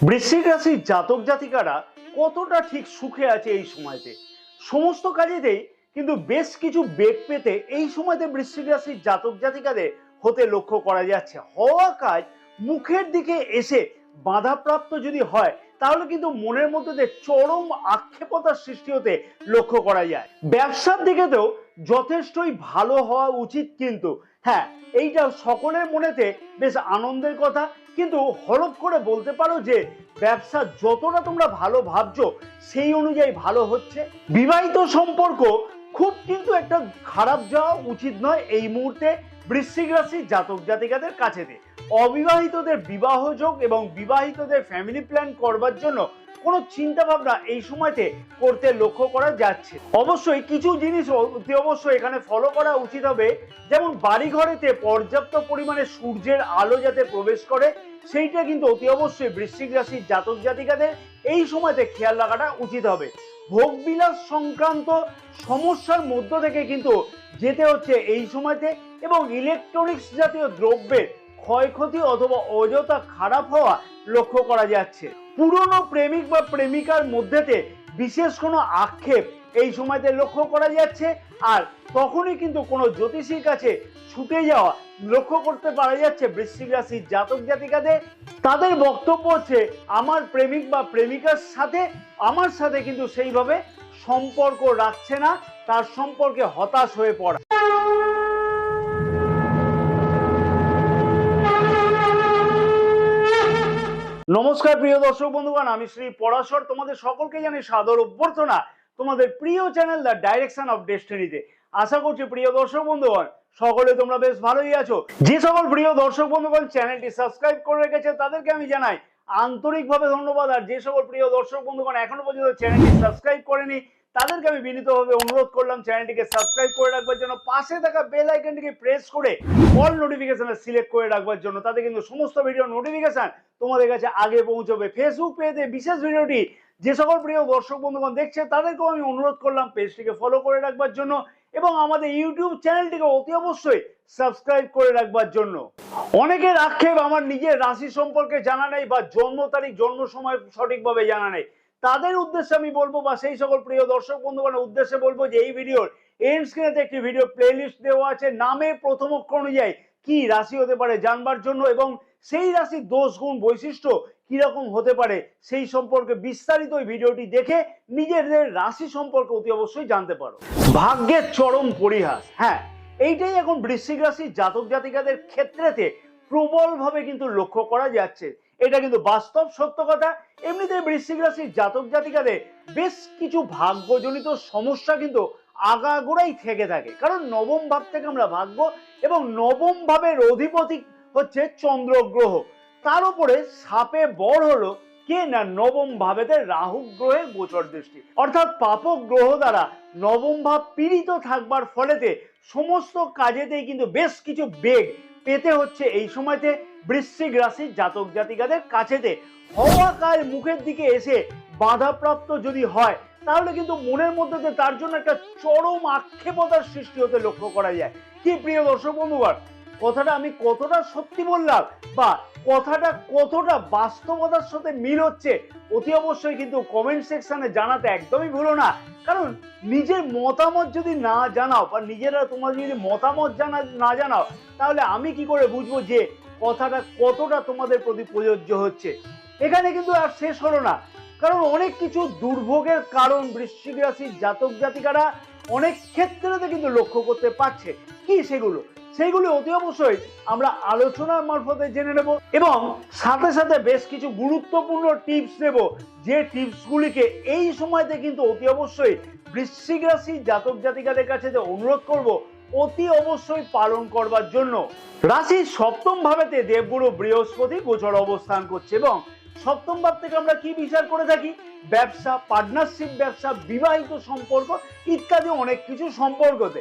বৃশ্চিক রাশির জাতক জাতিকারা কতটা ঠিক সুখে আছে এই সময়তে, সমস্ত কাজেতেই কিন্তু বেশ কিছু বেগ পেতে এই সময়তে বৃশ্চিক রাশির জাতক জাতিকাদের হতে লক্ষ্য করা যাচ্ছে। হওয়া কাজ মুখের দিকে এসে বাধাপ্রাপ্ত যদি হয় তাহলে কিন্তু মনের মধ্যে দিয়ে চরম আক্ষেপতার সৃষ্টি হতে লক্ষ্য করা যায়। ব্যবসার দিকেতেও যথেষ্টই ভালো হওয়া উচিত, কিন্তু হ্যাঁ, এইটা সকলের মনেতে বেশ আনন্দের কথা। কিন্তু হলফ করে বলতে পারো যে ব্যবসা যতটা তোমরা ভালো ভাবছো সেই অনুযায়ী ভালো হচ্ছে। বিবাহিত সম্পর্ক খুব কিন্তু একটা খারাপ যাওয়া উচিত নয় এই মুহূর্তে বৃশ্চিক রাশির জাতক জাতিকাদের কাছেতে। অবিবাহিতদের বিবাহ যোগ এবং বিবাহিতদের ফ্যামিলি প্ল্যান করবার জন্য কোনো চিন্তা ভাবনা এই সময়তে করতে লক্ষ্য করা যাচ্ছে। অবশ্যই কিছু জিনিস অতি অবশ্যই এখানে ফলো করা উচিত হবে, যেমন বাড়ি ঘরেতে পর্যাপ্ত পরিমাণে সূর্যের আলো যাতে প্রবেশ করে সেইটা কিন্তু অতি অবশ্যই বৃশ্চিক রাশির জাতক জাতিকাদের এই সময়তে খেয়াল রাখাটা উচিত হবে। ভোগ বিলাস সংক্রান্ত সমস্যার মধ্য থেকে কিন্তু যেতে হচ্ছে এই সময়তে, এবং ইলেকট্রনিক্স জাতীয় দ্রব্যের ক্ষয়ক্ষতি অথবা অযথা খারাপ হওয়া লক্ষ্য করা যাচ্ছে। পুরনো প্রেমিক বা প্রেমিকার মধ্যেতে বিশেষ কোনো আক্ষেপ এই সময়তে লক্ষ্য করা যাচ্ছে, আর তখনই কিন্তু কোনো জ্যোতিষীর কাছে ছুটে যাওয়া লক্ষ্য করতে পারা যাচ্ছে বৃশ্চিক রাশির জাতক জাতিকাদের। তাদের বক্তব্য হচ্ছে আমার প্রেমিক বা প্রেমিকার সাথে আমার সাথে কিন্তু সেইভাবে সম্পর্ক রাখছে না, তার সম্পর্কে হতাশ হয়ে পড়া। নমস্কার প্রিয় দর্শক বন্ধুগণ, আমি শ্রী পরাশর তোমাদের সকলকে জানাই সাদর অভ্যর্থনা তোমাদের প্রিয় চ্যানেল দ্য ডাইরেকশন অফ ডেস্টিনিতে। আশা করছি প্রিয় দর্শক বন্ধুগণ সকলে তোমরা বেশ ভালোই আছো। যে সকল প্রিয় দর্শক বন্ধুগণ চ্যানেলটি সাবস্ক্রাইব করে রেখেছে তাদেরকে আমি জানাই আন্তরিকভাবে ধন্যবাদ, আর যে সকল প্রিয় দর্শক বন্ধুগণ এখনো পর্যন্ত চ্যানেলটি সাবস্ক্রাইব করেনি তাদেরকে আমি বিনীতভাবে অনুরোধ করলাম চ্যানেলটিকে সাবস্ক্রাইব করে রাখবার জন্য, পাশে থাকা বেল আইকনটিকে প্রেস করে অল নোটিফিকেশন সিলেক্ট করে রাখবার জন্য, তাতে কিন্তু সমস্ত ভিডিও নোটিফিকেশন তোমাদের কাছে আগে পৌঁছবে। ফেসবুক পেজে বিশেষ ভিডিওটি যে সকল প্রিয় দর্শক বন্ধুগণ দেখছে তাদেরকেও আমি অনুরোধ করলাম পেজটিকে ফলো করে রাখবার জন্য, এবং আমাদের ইউটিউব চ্যানেলটিকে অতি অবশ্যই সাবস্ক্রাইব করে রাখবার জন্য। অনেকের আক্ষেপ আমার নিজের রাশি সম্পর্কে জানা নেই বা জন্ম তারিখ জন্ম সময় সঠিকভাবে জানা নেই। তাদের উদ্দেশ্যে আমি বলবো, বা সেই সকল প্রিয় দর্শক বন্ধুগণের উদ্দেশ্যে বলবো যে এই ভিডিওর এন্ড স্ক্রিনে একটি ভিডিও প্লেলিস্ট দেওয়া আছে নামে প্রথম অক্ষর অনুযায়ী কি রাশি হতে পারে জানবার জন্য, এবং সেই রাশির দোষ গুণ বৈশিষ্ট্য কিরকম হতে পারে সেই সম্পর্কে বিস্তারিত ওই ভিডিওটি দেখে নিজেদের রাশি সম্পর্কে অতি অবশ্যই জানতে পারো। ভাগ্যের চরম পরিহাস, হ্যাঁ এইটাই এখন বৃশ্চিক রাশির জাতক জাতিকাদের ক্ষেত্রেতে প্রবলভাবে কিন্তু লক্ষ্য করা যাচ্ছে। এটা কিন্তু বাস্তব সত্য কথা। এমনিতে বৃশ্চিক রাশির জাতক জাতিকাদের বেশ কিছু ভাগ্যজনিত সমস্যা কিন্তু আগাগোড়াই থেকে থাকে, কারণ নবম ভাব থেকে আমরা ভাগ্য, এবং নবম ভাবের অধিপতি হচ্ছে চন্দ্র গ্রহ, তার উপরে সাপে বর হলো কে না নবম ভাবেতে রাহু গ্রহের গোচর দৃষ্টি, অর্থাৎ পাপক গ্রহ দ্বারা নবম ভাব পীড়িত থাকবার ফলেতে সমস্ত কাজেতেই কিন্তু বেশ কিছু বেগ পেতে হচ্ছে এই সময়তে বৃশ্চিক রাশির জাতক জাতিকাদের কাছেতে। হওয়া কাজ মুখের দিকে এসে বাধাপ্রাপ্ত যদি হয় তাহলে কিন্তু মনের মধ্যে তার জন্য একটা চরম আক্ষেপতার সৃষ্টি হতে লক্ষ্য করা যায়। কি প্রিয় দর্শক বন্ধুগণ, কথাটা আমি কতটা সত্যি বললাম বা কথাটা কতটা বাস্তবতার সাথে মিল হচ্ছে অতি অবশ্যই কিন্তু কমেন্ট সেকশনে জানাতে একদমই ভুলো না, কারণ নিজের মতামত যদি না জানাও বা নিজেরা তোমরা যদি মতামত না জানাও তাহলে আমি কি করে বুঝবো যে কথাটা কতটা তোমাদের প্রতি প্রযোজ্য হচ্ছে। এখানে কিন্তু আর শেষ হলো না, কারণ অনেক কিছু দুর্ভোগের কারণ বৃশ্চিক রাশির জাতক জাতিকারা অনেক ক্ষেত্রে কিন্তু লক্ষ্য করতে পারছে। কি সেইগুলো অতি অবশ্যই আমরা আলোচনার মারফতে জেনে নেব, এবং সাথে সাথে বেশ কিছু গুরুত্বপূর্ণ টিপস নেব, যে টিপসগুলিকে এই সময়তে কিন্তু অতি অবশ্যই বৃশ্চিক রাশির জাতক জাতিকাদের কাছে অনুরোধ করব অতি অবশ্যই পালন করবার জন্য। রাশির সপ্তম ভাবেতে দেবগুরু বৃহস্পতি গোচর অবস্থান করছে, এবং সপ্তম ভাব থেকে আমরা কি বিচার করে থাকি? ব্যবসা, পার্টনারশিপ ব্যবসা, বিবাহিত সম্পর্ক ইত্যাদি অনেক কিছু সম্পর্কতে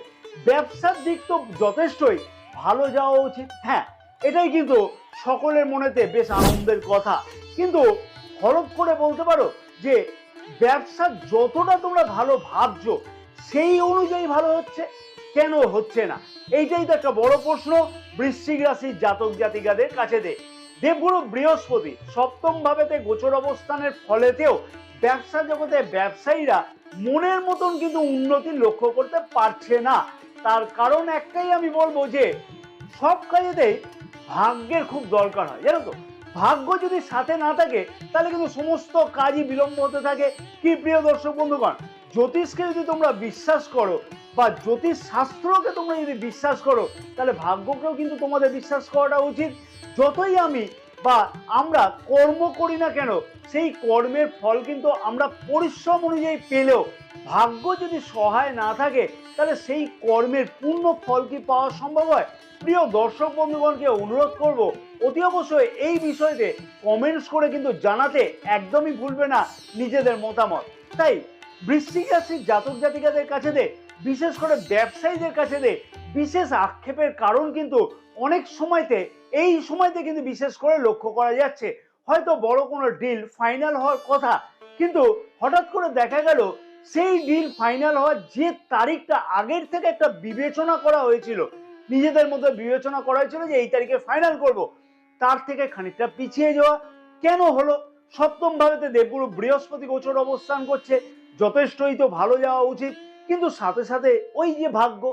ব্যবসার দিক তো যথেষ্টই ভালো যাওয়া উচিত। হ্যাঁ, এটাই কিন্তু সকলের মনেতে বেশ আনন্দের কথা, কিন্তু হলফ করে বলতে পারো যে ব্যবসা যতটা তোমরা ভালো ভাবছো সেই অনুযায়ী ভালো হচ্ছে, কেন হচ্ছে না? এইটাই তো একটা বড় প্রশ্ন বৃশ্চিক রাশির জাতক জাতিকাদের কাছে। দেবগুরু বৃহস্পতি সপ্তম ভাবেতে গোচর অবস্থানের ফলেতেও ব্যবসা জগতে ব্যবসায়ীরা মনের মতন কিন্তু উন্নতি লক্ষ্য করতে পারছে না। তার কারণ একটাই আমি বলবো যে সব কাজেতেই ভাগ্যের খুব দরকার হয়, জানো তো। ভাগ্য যদি সাথে না থাকে তাহলে কিন্তু সমস্ত কাজই বিলম্ব হতে থাকে। কি প্রিয় দর্শক বন্ধুগণ, জ্যোতিষকে যদি তোমরা বিশ্বাস করো বা জ্যোতিষ শাস্ত্রকে তোমরা যদি বিশ্বাস করো তাহলে ভাগ্যকেও কিন্তু তোমাদের বিশ্বাস করাটা উচিত। যতই আমি বা আমরা কর্ম করি না কেন, সেই কর্মের ফল কিন্তু আমরা পরিশ্রম অনুযায়ী পেলেও ভাগ্য যদি সহায় না থাকে তাহলে সেই কর্মের পূর্ণ ফল কি পাওয়া সম্ভব হয়? প্রিয় দর্শক বন্ধুগণকে অনুরোধ করব অতি অবশ্যই এই বিষয়তে কমেন্টস করে কিন্তু জানাতে একদমই ভুলবে না নিজেদের মতামত। তাই বৃশ্চিক রাশির জাতক জাতিকাদের কাছে বিশেষ করে ব্যবসায়ীদের কাছে বিশেষ আক্ষেপের কারণ কিন্তু অনেক সময়তে এই সময়তে কিন্তু বিশেষ করে লক্ষ্য করা যাচ্ছে। হয়তো বড় কোনো ডিল ফাইনাল হওয়ার কথা, কিন্তু হঠাৎ করে দেখা গেল সেই ডিল ফাইনাল হওয়ার যে তারিখটা আগের থেকে একটা বিবেচনা করা হয়েছিল, নিজেদের মধ্যে বিবেচনা করা হয়েছিল যে এই তারিখে ফাইনাল করব, তার থেকে খানিকটা পিছিয়ে যাওয়া কেন হলো? সপ্তম ভাবেতে দেবগুরু বৃহস্পতি গোচর অবস্থান করছে, যথেষ্টই তো ভালো যাওয়া উচিত, কিন্তু সাথে সাথে ওই যে ভাগ্য,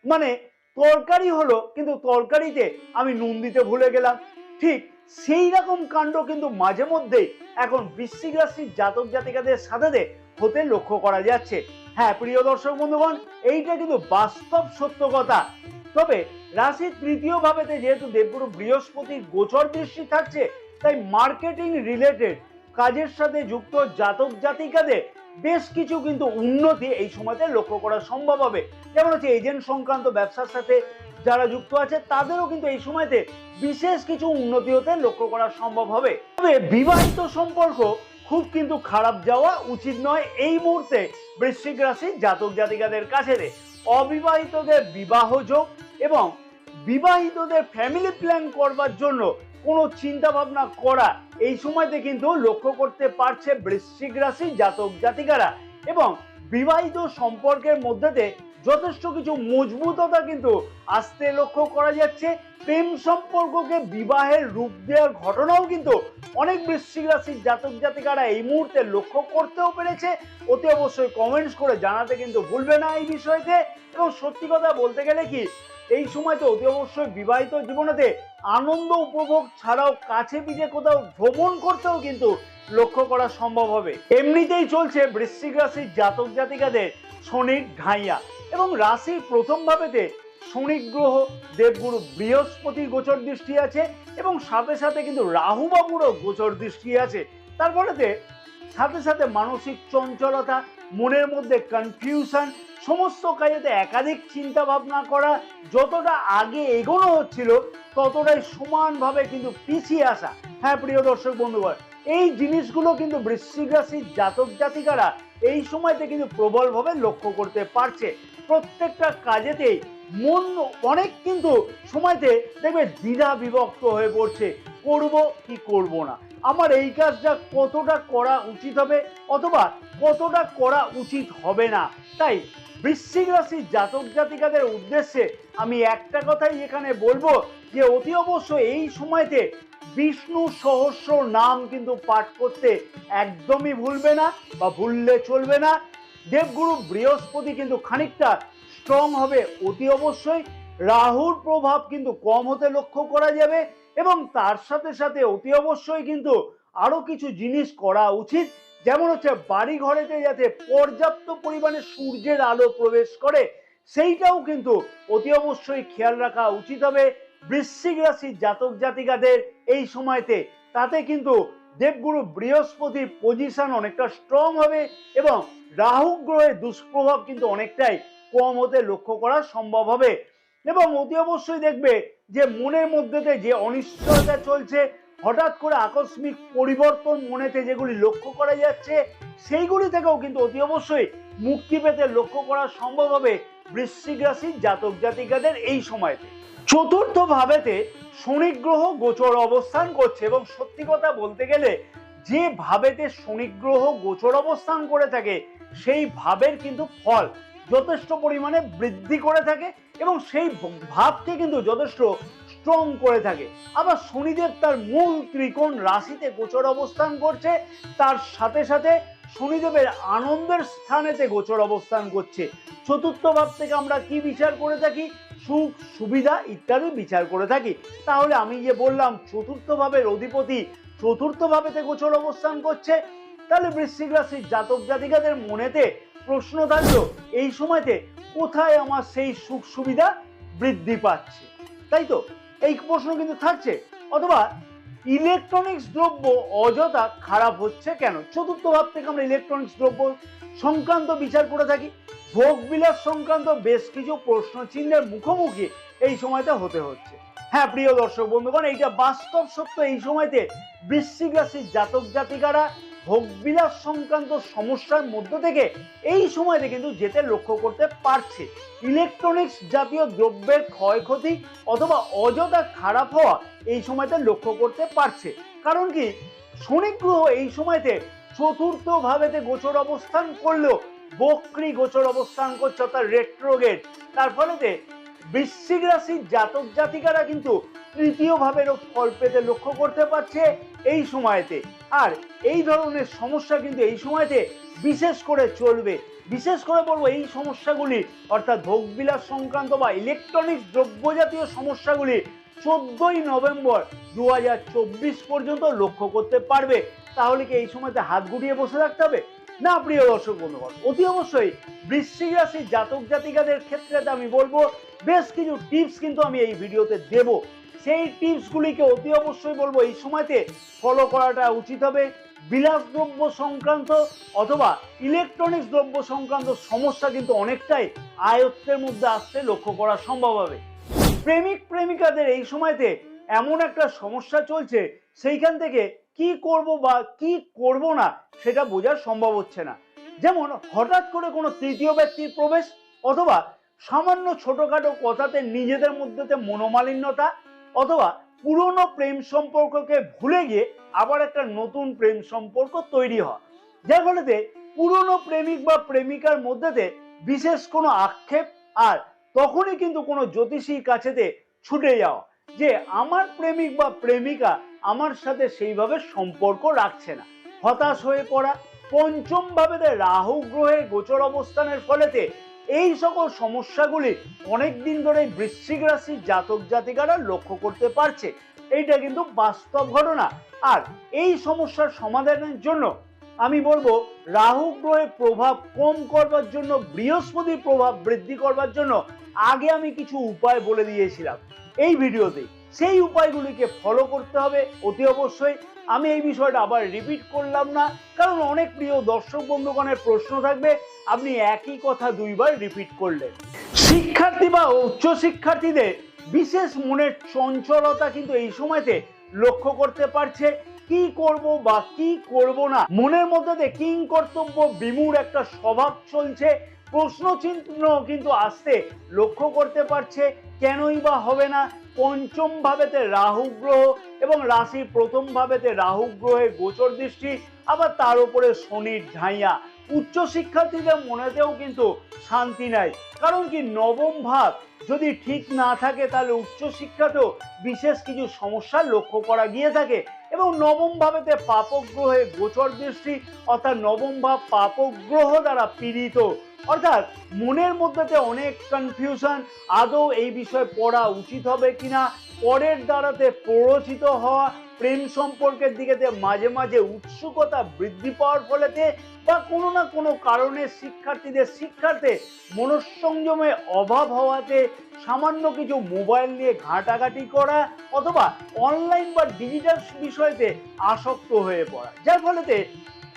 মানে তরকারি হলো কিন্তু তরকারিতে আমি নুন দিতে ভুলে গেলাম, ঠিক সেই রকম কাণ্ড কিন্তু মাঝে মধ্যেই এখন বৃশ্চিক রাশির জাতক জাতিকাদের সাথে হতে লক্ষ্য করা যাচ্ছে। হ্যাঁ প্রিয় দর্শক বন্ধুগণ, এইটা কিন্তু বাস্তব সত্য কথা। তবে রাশির তৃতীয় ভাবেতে যেহেতু দেবগুরু বৃহস্পতির গোচর দৃষ্টি থাকছে, তাই মার্কেটিং রিলেটেড কাজের সাথে যুক্ত জাতক জাতিকাদের বেশ কিছু কিন্তু উন্নতি এই সময়তে লক্ষ্য করা সম্ভব হবে। যেমন হচ্ছে এজেন্ট সংক্রান্ত ব্যবসার সাথে যারা যুক্ত আছে তাদেরও কিন্তু এই সময়তে বিশেষ কিছু উন্নতি হতে লক্ষ্য করা সম্ভব হবে। তবে বিবাহিত সম্পর্ক খুব কিন্তু খারাপ যাওয়া উচিত নয় এই মুহূর্তে বৃশ্চিক রাশির জাতক জাতিকাদের কাছে। অবিবাহিতদের বিবাহ যোগ এবং বিবাহিতদের ফ্যামিলি প্ল্যান করবার জন্য কোনো চিন্তা ভাবনা করা এই সময়তে কিন্তু লক্ষ্য করতে পারছে বৃশ্চিক রাশির জাতক জাতিকারা, এবং বিবাহিত সম্পর্কের মধ্যে যথেষ্ট কিছু মজবুততা কিন্তু আসতে লক্ষ্য করা যাচ্ছে। প্রেম সম্পর্ককে বিবাহের রূপ দেওয়ার ঘটনাও কিন্তু অনেক বৃশ্চিক রাশির জাতক জাতিকারা এই মুহূর্তে লক্ষ্য করতেও পেরেছে। অতি অবশ্যই কমেন্টস করে জানাতে কিন্তু ভুলবে না এই বিষয়তে। এবং সত্যি কথা বলতে গেলে কি, এই সময় তো অতি অবশ্যই বিবাহিত জীবনেতে আনন্দ উপভোগ ছাড়াও কাছে পিঠে কোথাও ভ্রমণ করতেও কিন্তু লক্ষ্য করা সম্ভব হবে। এমনিতেই চলছে বৃশ্চিক রাশির জাতক জাতিকাদের শনির ঢাইয়া, এবং রাশির প্রথম ভাবেতে শনি গ্রহ দেবগুরু বৃহস্পতির গোচর দৃষ্টি আছে, এবং সাথে সাথে কিন্তু রাহু বাবুরও গোচর দৃষ্টি আছে। তার ফলেতে সাথে সাথে মানসিক চঞ্চলতা, মনের মধ্যে কনফিউশন, সমস্ত কাজেতে একাধিক চিন্তা ভাবনা করা, যতটা আগে এগোনো হচ্ছিল ততটাই সমানভাবে কিন্তু পিছিয়ে আসা। হ্যাঁ প্রিয় দর্শক বন্ধুগণ, এই জিনিসগুলো কিন্তু বৃশ্চিক রাশির জাতক জাতিকারা এই সময়তে কিন্তু প্রবলভাবে লক্ষ্য করতে পারছে। প্রত্যেকটা কাজেতেই মন অনেক কিন্তু সময়তে দেখবে দ্বিধা বিভক্ত হয়ে পড়ছে, করব কি করব না, আমার এই কাজটা কতটা করা উচিত হবে অথবা কতটা করা উচিত হবে না। তাই বৃশ্চিক রাশির জাতক জাতিকাদের উদ্দেশ্যে আমি একটা কথাই এখানে বলবো যে অতি অবশ্যই এই সময়তে বিষ্ণু সহস্র নাম কিন্তু পাঠ করতে একদমই ভুলবে না বা ভুললে চলবে না। দেবগুরু বৃহস্পতি কিন্তু খানিকটা স্ট্রং হবে অতি অবশ্যই, রাহুর প্রভাব কিন্তু কম হতে লক্ষ্য করা যাবে, এবং তার সাথে সাথে অতি অবশ্যই কিন্তু আরো কিছু জিনিস করা উচিত, যেমন হচ্ছে বাড়ি ঘরেতে যাতে পর্যাপ্ত পরিমাণে সূর্যের আলো প্রবেশ করে সেইটাও কিন্তু অতি অবশ্যই খেয়াল রাখা উচিত হবে বৃশ্চিক রাশির জাতক জাতিকাদের এই সময়তে। তাতে কিন্তু দেবগুরু বৃহস্পতির পজিশন অনেকটা স্ট্রং হবে, এবং রাহু গ্রহের দুষ্প্রভাব কিন্তু অনেকটাই কম হতে লক্ষ্য করা সম্ভব হবে। এবং অতি অবশ্যই দেখবে যে মনের মধ্যে যে অনিশ্চয়তা চলছে, হঠাৎ করে আকস্মিক পরিবর্তন মনেতে যেগুলি লক্ষ্য করা যাচ্ছে, সেইগুলি থেকেও কিন্তু অতি অবশ্যই মুক্তি পেতে লক্ষ্য করা সম্ভব হবে বৃশ্চিক রাশির জাতক জাতিকাদের এই সময়তে। চতুর্থ ভাবেতে শনি গ্রহ গোচর অবস্থান করছে, এবং সত্যি কথা বলতে গেলে যে ভাবেতে শনি গ্রহ গোচর অবস্থান করে থাকে সেই ভাবের কিন্তু ফল যথেষ্ট পরিমাণে বৃদ্ধি করে থাকে, এবং সেই ভাবকে কিন্তু যথেষ্ট স্ট্রং করে থাকে। আবার শনিদেব তার মূল ত্রিকোণ রাশিতে গোচর অবস্থান করছে, তার সাথে সাথে শনিদেবের আনন্দের স্থানেতে গোচর অবস্থান করছে। চতুর্থ ভাব থেকে আমরা কি বিচার করে থাকি? সুখ সুবিধা ইত্যাদি বিচার করে থাকি। তাহলে আমি যে বললাম চতুর্থ ভাবের অধিপতি চতুর্থ ভাবেতে গোচর অবস্থান করছে, তাহলে বৃশ্চিক রাশির জাতক জাতিকাদের মনেতে প্রশ্ন থাকলো এই সময়তে কোথায় আমার সেই সুখ সুবিধা বৃদ্ধি পাচ্ছে, তাই তো এই প্রশ্ন কিন্তু থাকছে। অথবা ইলেকট্রনিক্স দ্রব্য অযথা খারাপ হচ্ছে কেন? চতুর্থ ভাব থেকে আমরা ইলেকট্রনিক্স দ্রব্য সংক্রান্ত বিচার করে থাকি। ভোগ বিলাস সংক্রান্ত বেশ কিছু প্রশ্ন চিহ্নের মুখোমুখি এই সময়তে হতে হচ্ছে। হ্যাঁ প্রিয় দর্শক বন্ধুগণ, এইটা বাস্তব সত্য। এই সময়তে বৃশ্চিক রাশির জাতক জাতিকারা ভোগবিলাস সংক্রান্ত সমস্যার মধ্য থেকে এই সময়তে কিন্তু যেতে লক্ষ্য করতে পারছে। ইলেকট্রনিক্স জাতীয় দ্রব্যের ক্ষয়ক্ষতি অথবা অযথা খারাপ হওয়া এই সময়তে লক্ষ্য করতে পারছে। কারণ কি, শনি গ্রহ এই সময়তে চতুর্থ ভাবেতে গোচর অবস্থান করলেও বক্রী গোচর অবস্থান করছে, অর্থাৎ রেট্রোগেট। তার ফলেতে বৃশ্চিক রাশির জাতক জাতিকারা কিন্তু তৃতীয় ভাবেরও ফল পেতে লক্ষ্য করতে পারছে এই সময়তে। আর এই ধরনের সমস্যা কিন্তু এই সময়তে বিশেষ করে চলবে। বিশেষ করে বলবো এই সমস্যাগুলি অর্থাৎ ভোগবিলাস সংক্রান্ত বা ইলেকট্রনিক্স দ্রব্য জাতীয় সমস্যাগুলি 14ই নভেম্বর 2024 পর্যন্ত লক্ষ্য করতে পারবে। তাহলে কি এই সময়তে হাত গুটিয়ে বসে থাকতে হবে? না প্রিয় দর্শক বন্ধুগণ, অতি অবশ্যই বৃশ্চিক রাশির জাতক জাতিকাদের ক্ষেত্রে আমি বলবো বেশ কিছু টিপস কিন্তু আমি এই ভিডিওতে দেব। সেই টিপসগুলিকে অতি অবশ্যই বলবো এই সময়তে ফলো করাটা উচিত হবে। বিলাসদ্রব্য সংক্রান্ত অথবা ইলেকট্রনিক্স দ্রব্য সংক্রান্ত সমস্যা কিন্তু অনেকটাই আয়ত্তের মধ্যে আসতে লক্ষ্য করা সম্ভব হবে। প্রেমিক প্রেমিকাদের এই সময়তে এমন একটা সমস্যা চলছে, সেইখান থেকে কি করব বা কি করব না সেটা বোঝা সম্ভব হচ্ছে না। যেমন হঠাৎ করে কোনো তৃতীয় ব্যক্তির প্রবেশ, অথবা সামান্য ছোটখাটো কথাতে নিজেদের মধ্যে মনোমালিন্যতা, অথবা পুরনো প্রেম সম্পর্ককে ভুলে গিয়ে আবার একটা নতুন প্রেম সম্পর্ক তৈরি হয়, যার ফলেতে পুরনো প্রেমিক বা প্রেমিকার মধ্যে বিশেষ কোনো আক্ষেপ, আর তখনই কিন্তু কোনো জ্যোতিষীর কাছেতে ছুটে যাওয়া যে আমার প্রেমিক বা প্রেমিকা আমার সাথে সেইভাবে সম্পর্ক রাখছে না, হতাশ হয়ে পড়া। পঞ্চম ভাবেতে রাহু গ্রহের গোচর অবস্থানের ফলেতে এই সকল সমস্যাগুলি অনেকদিন ধরে বৃশ্চিক রাশির জাতক জাতিকারা লক্ষ্য করতে পারছে। এইটা কিন্তু বাস্তব ঘটনা। আর এই সমস্যার সমাধানের জন্য আমি বলবো রাহু গ্রহের প্রভাব কম করবার জন্য, বৃহস্পতির প্রভাব বৃদ্ধি করবার জন্য আগে আমি কিছু উপায় বলে দিয়েছিলাম এই ভিডিওতে। সেই উপায়গুলিকে ফলো করতে হবে অতি অবশ্যই। আমি এই বিষয়টা আবার রিপিট করলাম না, কারণ অনেক প্রিয় দর্শক বন্ধুগণের প্রশ্ন থাকবে আপনি একই কথা দুইবার রিপিট করলেন। শিক্ষার্থী বা উচ্চ শিক্ষার্থীদের বিশেষ মনের চঞ্চলতা কিন্তু এই সময়তে লক্ষ্য করতে পারছে। কি করব বা কি করব না, মনের মধ্যে কিং কর্তব্য বিমূঢ় একটা স্বভাব চলছে। প্রশ্ন চিহ্ন কিন্তু আসতে লক্ষ্য করতে পারছে, কেনই বা হবে না। পঞ্চম ভাবেতে রাহু গ্রহ এবং রাশির প্রথম ভাবেতে রাহু গ্রহের গোচর দৃষ্টি, আবার তার উপরে শনির ঢাইয়া। উচ্চ শিক্ষার্থীদের মনেতেও কিন্তু শান্তি নাই, কারণ কি নবম ভাব যদি ঠিক না থাকে তাহলে উচ্চ শিক্ষাতেও বিশেষ কিছু সমস্যা লক্ষ্য করা গিয়ে থাকে। এবং নবম ভাবেতে পাপক গ্রহের গোচর দৃষ্টি, অর্থাৎ নবম ভাব পাপক গ্রহ দ্বারা পীড়িত, অর্থাৎ মনের মধ্যে অনেক কনফিউশন, আদৌ এই বিষয়ে পড়া উচিত হবে কিনা, পরের দ্বারাতে প্ররোচিত হওয়া, প্রেম সম্পর্কের দিকে মাঝে মাঝে উৎসুকতা বৃদ্ধি পাওয়ার ফলেতে বা কোনো না কোনো কারণে শিক্ষার্থীদের শিক্ষার্থে মনঃসংযমের অভাব হওয়াতে সামান্য কিছু মোবাইল নিয়ে ঘাঁটাঘাঁটি করা, অথবা অনলাইন বা ডিজিটাল বিষয়তে আসক্ত হয়ে পড়া, যার ফলেতে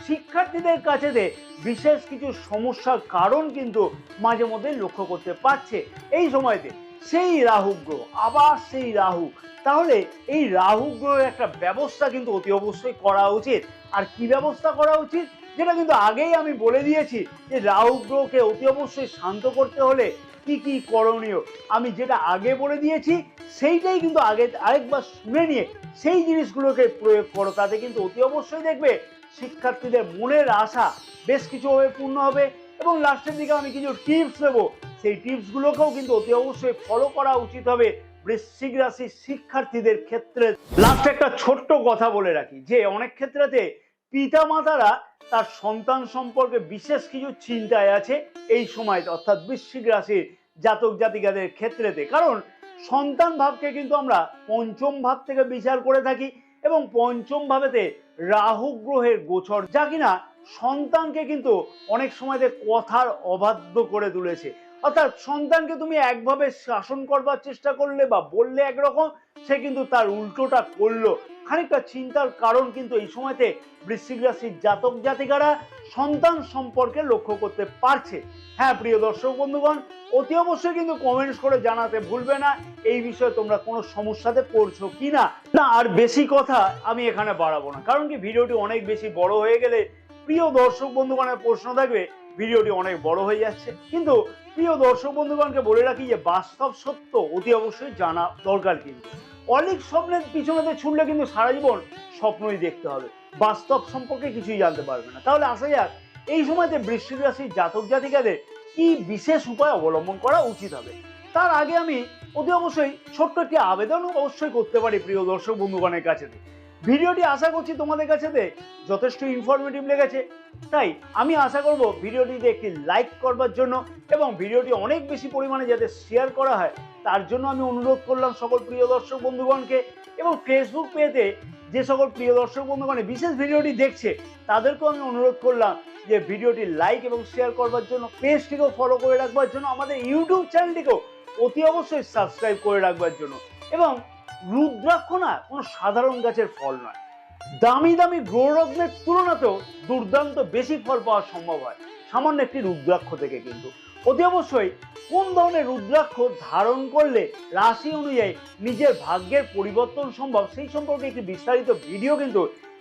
শিক্ষার্থীদের কাছে বিশেষ কিছু সমস্যার কারণ কিন্তু মাঝে মধ্যে লক্ষ্য করতে পারছে এই সময়তে। সেই রাহু গ্রহ, আবার সেই রাহু, তাহলে এই রাহু গ্রহের একটা ব্যবস্থা কিন্তু অতি অবশ্যই করা উচিত। আর কি ব্যবস্থা করা উচিত, যেটা কিন্তু আগেই আমি বলে দিয়েছি যে রাহু গ্রহকে অতি অবশ্যই শান্ত করতে হলে কি কি করণীয়, আমি যেটা আগে বলে দিয়েছি সেইটাই কিন্তু আগে আরেকবার শুনে নিয়ে সেই জিনিসগুলোকে প্রয়োগ করো, তাতে কিন্তু অতি অবশ্যই দেখবে শিক্ষার্থীদের মনের আশা বেশ কিছুভাবে পূর্ণ হবে। এবং লাস্টের দিকে আমি কিছু টিপস দেবো, সেই টিপসগুলোকেও কিন্তু অতি অবশ্যই ফলো করা উচিত হবে বৃশ্চিক রাশির শিক্ষার্থীদের ক্ষেত্রে লাস্টে একটা ছোট্ট কথা বলে রাখি যে অনেক ক্ষেত্রেতে পিতা মাতারা তার সন্তান সম্পর্কে বিশেষ কিছু চিন্তায় আছে এই সময়, অর্থাৎ বৃশ্চিক রাশির জাতক জাতিকাদের ক্ষেত্রেতে। কারণ সন্তান ভাবকে কিন্তু আমরা পঞ্চম ভাব থেকে বিচার করে থাকি এবং পঞ্চম ভাবেতে রাহু গ্রহের গোচর, যা কিনা সন্তানকে কিন্তু অনেক সময়তে কথার অবাধ্য করে তুলেছে। অর্থাৎ সন্তানকে তুমি একভাবে শাসন করবার চেষ্টা করলে বা বললে একরকম, সে কিন্তু তার উল্টোটা করলো। খানিকটা চিন্তার কারণ কিন্তু এই সময়তে বৃশ্চিক রাশির জাতক জাতিকারা সন্তান সম্পর্কে লক্ষ্য করতে পারছে। হ্যাঁ প্রিয় দর্শক বন্ধুগণ, অতি অবশ্যই কিন্তু কমেন্টস করে জানাতে ভুলবে না এই বিষয়ে তোমরা কোনো সমস্যাতে পড়ছো কিনা। না আর বেশি কথা আমি এখানে বাড়াবো না, কারণ কি ভিডিওটি অনেক বেশি বড় হয়ে গেলে প্রিয় দর্শক বন্ধুগণের প্রশ্ন থাকবে ভিডিওটি অনেক বড় হয়ে যাচ্ছে। কিন্তু প্রিয় দর্শক বন্ধুগণকে বলে রাখি যে বাস্তব সত্য অতি অবশ্যই জানা দরকার। কিন্তু অলিক স্বপ্নের পিছনেতে ছুটলে কিন্তু সারা জীবন স্বপ্নই দেখতে হবে, বাস্তব সম্পর্কে কিছুই জানতে পারবে না। তাহলে আসা যাক এই সময়তে বৃশ্চিক রাশির জাতক জাতিকাদের কি বিশেষ উপায় অবলম্বন করা উচিত হবে। তার আগে আমি অতি অবশ্যই ছোট্ট একটি আবেদন অবশ্যই করতে পারি প্রিয় দর্শক বন্ধুগণের কাছে। ভিডিওটি আশা করছি তোমাদের কাছে যথেষ্ট ইনফরমেটিভ লেগেছে, তাই আমি আশা করব ভিডিওটিতে একটি লাইক করবার জন্য এবং ভিডিওটি অনেক বেশি পরিমাণে যাতে শেয়ার করা হয় তার জন্য আমি অনুরোধ করলাম সকল প্রিয় দর্শক বন্ধুগণকে। এবং ফেসবুক পেজে যে সকল প্রিয় দর্শক বন্ধুগণ বিশেষ ভিডিওটি দেখছে তাদেরকেও আমি অনুরোধ করলাম যে ভিডিওটি লাইক এবং শেয়ার করবার জন্য, পেজটিকেও ফলো করে রাখবার জন্য, আমাদের ইউটিউব চ্যানেলটিকেও অতি অবশ্যই সাবস্ক্রাইব করে রাখবার জন্য। এবং রুদ্রাক্ষ না কোনো সাধারণ গাছের ফল নয়, দামি দামি গ্রহরত্নের তুলনাতেও দুর্দান্ত বেশি ফল পাওয়া সম্ভব হয় সামান্য একটি রুদ্রাক্ষ থেকে। কিন্তু অতি অবশ্যই কোন ধরনের রুদ্রাক্ষ ধারণ করলে রাশি অনুযায়ী নিজের ভাগ্যের পরিবর্তন সম্ভব সেই সম্পর্কে একটি বিস্তারিত ভিডিও কিন্তু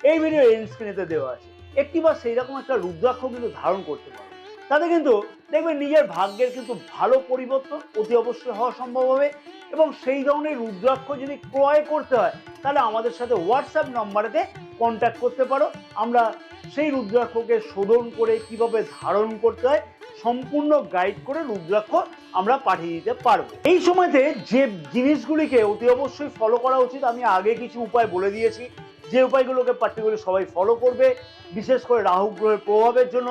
এই ভিডিও এন্ড স্ক্রিনেতে দেওয়া আছে। একটি বা সেই রকম একটা রুদ্রাক্ষ কিন্তু ধারণ করতে পারে, তাতে কিন্তু দেখবেন নিজের ভাগ্যের কিন্তু ভালো পরিবর্তন অতি অবশ্যই হওয়া সম্ভব হবে। এবং সেই ধরনের রুদ্রাক্ষ যদি ক্রয় করতে হয় তাহলে আমাদের সাথে হোয়াটসঅ্যাপ নম্বরেতে কন্ট্যাক্ট করতে পারো। আমরা সেই রুদ্রাক্ষকে শোধন করে কিভাবে ধারণ করতে হয় সম্পূর্ণ গাইড করে রুদ্রাক্ষ আমরা পাঠিয়ে দিতে পারবো। এই সময়তে যে জিনিসগুলিকে অতি অবশ্যই ফলো করা উচিত আমি আগে কিছু উপায় বলে দিয়েছি, যে উপায়গুলোকে পার্টিকুলারলি সবাই ফলো করবে। বিশেষ করে রাহু গ্রহের প্রভাবের জন্য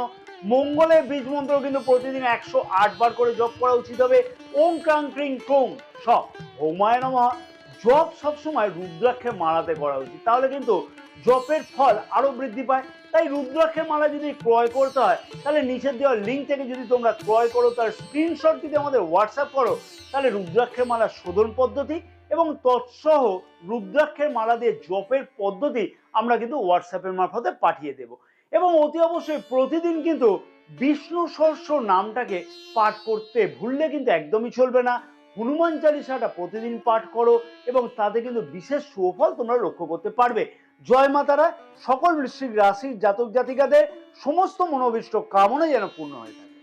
মঙ্গলের বীজ মন্ত্র কিন্তু প্রতিদিন 108 বার করে জপ করা উচিত হবে। ওং ক্রাং ক্রিং ক্রোং সব ভৌমায় নমঃ জপ সবসময় রুদ্রাক্ষের মালাতে করা উচিত, তাহলে কিন্তু জপের ফল আরো বৃদ্ধি পায়। তাই রুদ্রাক্ষের মালা যদি ক্রয় করতে হয় তাহলে নিচের দেওয়া লিঙ্ক থেকে যদি তোমরা ক্রয় করো তার স্ক্রিনশট যদি আমাদের হোয়াটসঅ্যাপ করো তাহলে রুদ্রাক্ষের মালা শোধন পদ্ধতি এবং তৎসহ রুদ্রাক্ষের মালা দিয়ে জপের পদ্ধতি আমরা কিন্তু হোয়াটসঅ্যাপের মারফতে পাঠিয়ে দেব। এবং অতি অবশ্যই প্রতিদিন কিন্তু বিষ্ণু সহস্র নামটাকে পাঠ করতে ভুললে কিন্তু একদমই চলবে না। হনুমান চালিসাটা প্রতিদিন পাঠ করো এবং তাতে কিন্তু বিশেষ সুফল তোমরা লক্ষ্য করতে পারবে। জয় মাতারা, সকল বৃশ্চিক রাশির জাতক জাতিকাদের সমস্ত মনোভীষ্ট কামনা যেন পূর্ণ হয়ে থাকে।